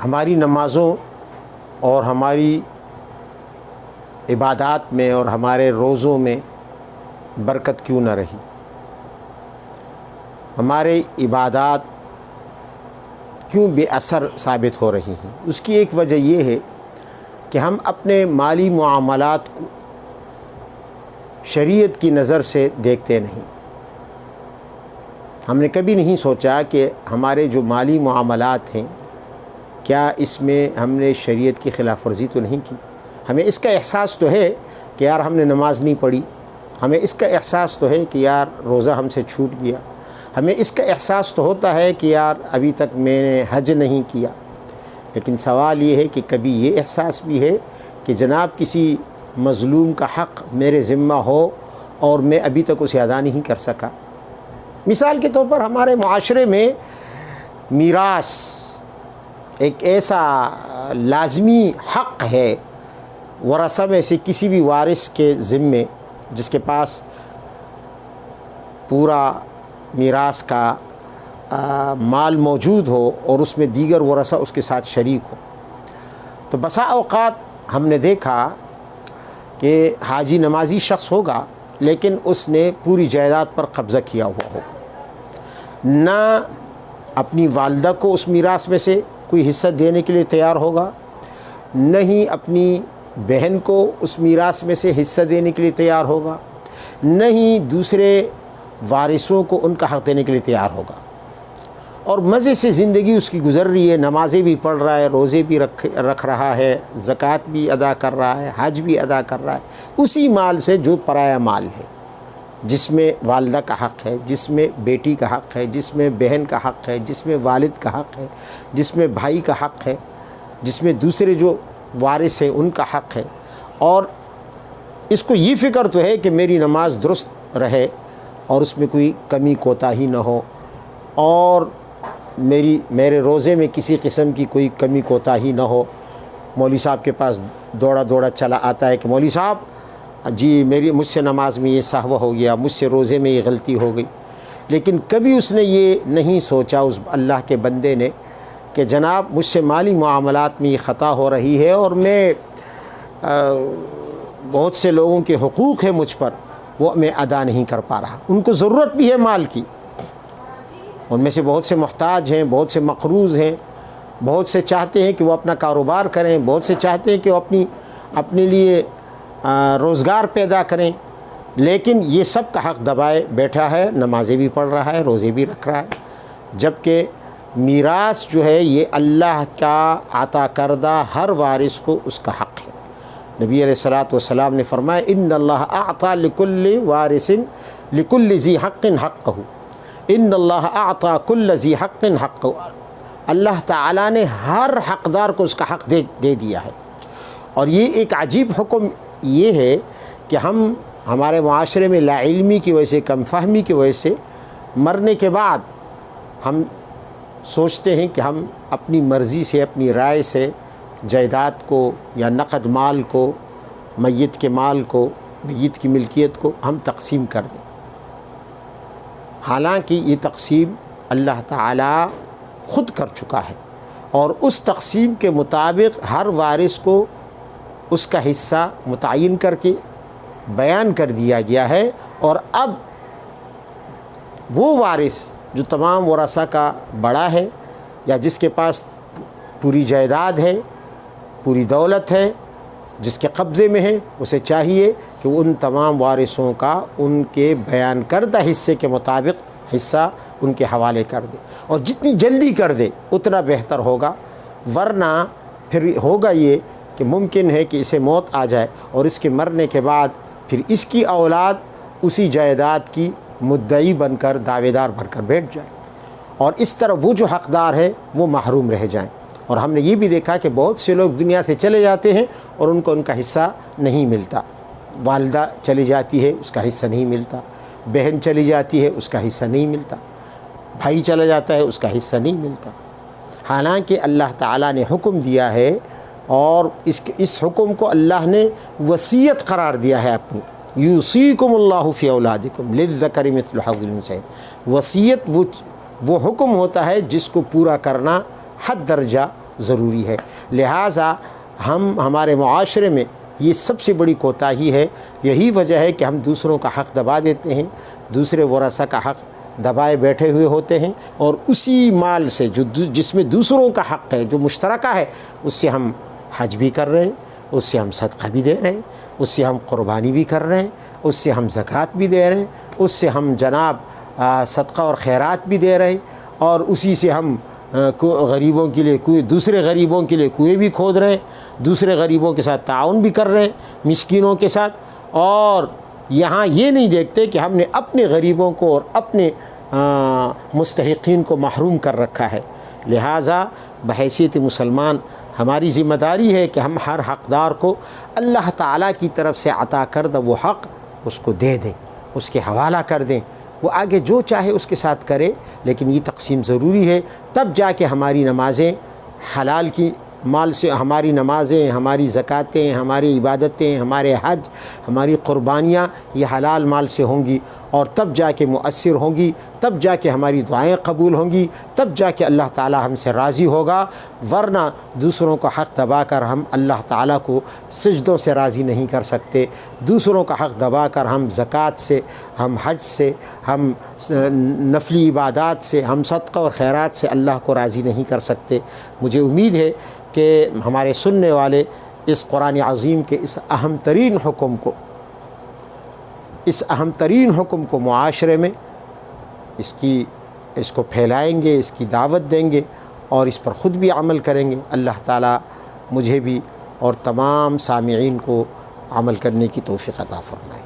ہماری نمازوں اور ہماری عبادات میں اور ہمارے روزوں میں برکت کیوں نہ رہی؟ ہمارے عبادات کیوں بے اثر ثابت ہو رہی ہیں؟ اس کی ایک وجہ یہ ہے کہ ہم اپنے مالی معاملات کو شریعت کی نظر سے دیکھتے نہیں۔ ہم نے کبھی نہیں سوچا کہ ہمارے جو مالی معاملات ہیں کیا اس میں ہم نے شریعت کی خلاف ورزی تو نہیں کی؟ ہمیں اس کا احساس تو ہے کہ یار ہم نے نماز نہیں پڑھی، ہمیں اس کا احساس تو ہے کہ یار روزہ ہم سے چھوٹ گیا، ہمیں اس کا احساس تو ہوتا ہے کہ یار ابھی تک میں نے حج نہیں کیا۔ لیکن سوال یہ ہے کہ کبھی یہ احساس بھی ہے کہ جناب کسی مظلوم کا حق میرے ذمہ ہو اور میں ابھی تک اسے ادا نہیں کر سکا؟ مثال کے طور پر ہمارے معاشرے میں میراث ایک ایسا لازمی حق ہے ورثہ میں سے کسی بھی وارث کے ذمے جس کے پاس پورا میراث کا مال موجود ہو اور اس میں دیگر ورثہ اس کے ساتھ شریک ہو۔ تو بسا اوقات ہم نے دیکھا کہ حاجی نمازی شخص ہوگا لیکن اس نے پوری جائیداد پر قبضہ کیا ہوا ہوگا، نہ اپنی والدہ کو اس میراث میں سے کوئی حصہ دینے کے لیے تیار ہوگا، نہ ہی اپنی بہن کو اس میراث میں سے حصہ دینے کے لیے تیار ہوگا، نہ ہی دوسرے وارثوں کو ان کا حق دینے کے لیے تیار ہوگا، اور مزے سے زندگی اس کی گزر رہی ہے، نمازیں بھی پڑھ رہا ہے، روزے بھی رکھ رہا ہے، زکوٰۃ بھی ادا کر رہا ہے، حج بھی ادا کر رہا ہے، اسی مال سے جو پرایا مال ہے، جس میں والدہ کا حق ہے، جس میں بیٹی کا حق ہے، جس میں بہن کا حق ہے، جس میں والد کا حق ہے، جس میں بھائی کا حق ہے، جس میں دوسرے جو وارث ہیں ان کا حق ہے، اور اس کو یہ فکر تو ہے کہ میری نماز درست رہے اور اس میں کوئی کمی کوتاہی نہ ہو، اور میرے روزے میں کسی قسم کی کوئی کمی کوتاہی نہ ہو۔ مولوی صاحب کے پاس دوڑا دوڑا چلا آتا ہے کہ مولوی صاحب جی مجھ سے نماز میں یہ سہو ہو گیا، مجھ سے روزے میں یہ غلطی ہو گئی، لیکن کبھی اس نے یہ نہیں سوچا اس اللہ کے بندے نے کہ جناب مجھ سے مالی معاملات میں یہ خطا ہو رہی ہے اور میں بہت سے لوگوں کے حقوق ہیں مجھ پر وہ میں ادا نہیں کر پا رہا، ان کو ضرورت بھی ہے مال کی، ان میں سے بہت سے محتاج ہیں، بہت سے مقروض ہیں، بہت سے چاہتے ہیں کہ وہ اپنا کاروبار کریں، بہت سے چاہتے ہیں کہ وہ اپنے لیے روزگار پیدا کریں، لیکن یہ سب کا حق دبائے بیٹھا ہے، نمازیں بھی پڑھ رہا ہے، روزے بھی رکھ رہا ہے، جبکہ میراث جو ہے یہ اللہ کا عطا کردہ ہر وارث کو اس کا حق ہے۔ نبی علیہ الصلوۃ والسلام نے فرمایا ان اللہ اعطى لكل وارث لكل ذی حق حقہ، ان اللہ اعطى كل ذی حق حقہ، اللہ تعالیٰ نے ہر حقدار کو اس کا حق دے دیا ہے۔ اور یہ ایک عجیب حکم یہ ہے کہ ہمارے معاشرے میں لا علمی کی وجہ سے، کم فہمی کی وجہ سے مرنے کے بعد ہم سوچتے ہیں کہ ہم اپنی مرضی سے، اپنی رائے سے جائیداد کو یا نقد مال کو، میت کے مال کو، میت کی ملکیت کو ہم تقسیم کر دیں، حالانکہ یہ تقسیم اللہ تعالیٰ خود کر چکا ہے، اور اس تقسیم کے مطابق ہر وارث کو اس کا حصہ متعین کر کے بیان کر دیا گیا ہے۔ اور اب وہ وارث جو تمام ورثہ کا بڑا ہے یا جس کے پاس پوری جائیداد ہے، پوری دولت ہے، جس کے قبضے میں ہے، اسے چاہیے کہ ان تمام وارثوں کا ان کے بیان کردہ حصے کے مطابق حصہ ان کے حوالے کر دے، اور جتنی جلدی کر دے اتنا بہتر ہوگا، ورنہ پھر ہوگا یہ کہ ممکن ہے کہ اسے موت آ جائے اور اس کے مرنے کے بعد پھر اس کی اولاد اسی جائیداد کی مدعی بن کر، دعوے دار بن کر بیٹھ جائے، اور اس طرح وہ جو حقدار ہے وہ محروم رہ جائیں۔ اور ہم نے یہ بھی دیکھا کہ بہت سے لوگ دنیا سے چلے جاتے ہیں اور ان کو ان کا حصہ نہیں ملتا، والدہ چلی جاتی ہے اس کا حصہ نہیں ملتا، بہن چلی جاتی ہے اس کا حصہ نہیں ملتا، بھائی چلا جاتا ہے اس کا حصہ نہیں ملتا، حالانکہ اللہ تعالیٰ نے حکم دیا ہے، اور اس حکم کو اللہ نے وصیت قرار دیا ہے اپنی، یوصیکم اللہ فی اولادکم للذکر مثل حظ الانثیین۔ وصیت وہ حکم ہوتا ہے جس کو پورا کرنا حد درجہ ضروری ہے۔ لہٰذا ہمارے معاشرے میں یہ سب سے بڑی کوتاہی ہے، یہی وجہ ہے کہ ہم دوسروں کا حق دبا دیتے ہیں، دوسرے ورثہ کا حق دبائے بیٹھے ہوئے ہوتے ہیں، اور اسی مال سے جس میں دوسروں کا حق ہے، جو مشترکہ ہے، اس سے ہم حج بھی کر رہے ہیں، اس سے ہم صدقہ بھی دے رہے ہیں، اس سے ہم قربانی بھی کر رہے ہیں، اس سے ہم زکوٰۃ بھی دے رہے ہیں، اس سے ہم جناب صدقہ اور خیرات بھی دے رہے ہیں، اور اسی سے ہم غریبوں کے لیے دوسرے غریبوں کے لیے کنویں بھی کھود رہے ہیں، دوسرے غریبوں کے ساتھ تعاون بھی کر رہے ہیں، مسکینوں کے ساتھ، اور یہاں یہ نہیں دیکھتے کہ ہم نے اپنے غریبوں کو اور اپنے مستحقین کو محروم کر رکھا ہے۔ لہٰذا بحیثیت مسلمان ہماری ذمہ داری ہے کہ ہم ہر حقدار کو اللہ تعالیٰ کی طرف سے عطا کردہ وہ حق اس کو دے دیں، اس کے حوالہ کر دیں، وہ آگے جو چاہے اس کے ساتھ کرے، لیکن یہ تقسیم ضروری ہے، تب جا کے ہماری نمازیں حلال کی مال سے، ہماری نمازیں، ہماری زکوٰتیں، ہماری عبادتیں، ہمارے حج، ہماری قربانیاں یہ حلال مال سے ہوں گی، اور تب جا کے مؤثر ہوں گی، تب جا کے ہماری دعائیں قبول ہوں گی، تب جا کے اللہ تعالیٰ ہم سے راضی ہوگا، ورنہ دوسروں کو حق دبا کر ہم اللہ تعالیٰ کو سجدوں سے راضی نہیں کر سکتے، دوسروں کا حق دبا کر ہم زکوٰۃ سے، ہم حج سے، ہم نفلی عبادات سے، ہم صدقہ اور خیرات سے اللہ کو راضی نہیں کر سکتے۔ مجھے امید ہے کہ ہمارے سننے والے اس قرآن عظیم کے اس اہم ترین حکم کو معاشرے میں اس کو پھیلائیں گے، اس کی دعوت دیں گے، اور اس پر خود بھی عمل کریں گے۔ اللہ تعالیٰ مجھے بھی اور تمام سامعین کو عمل کرنے کی توفیق عطا فرمائے۔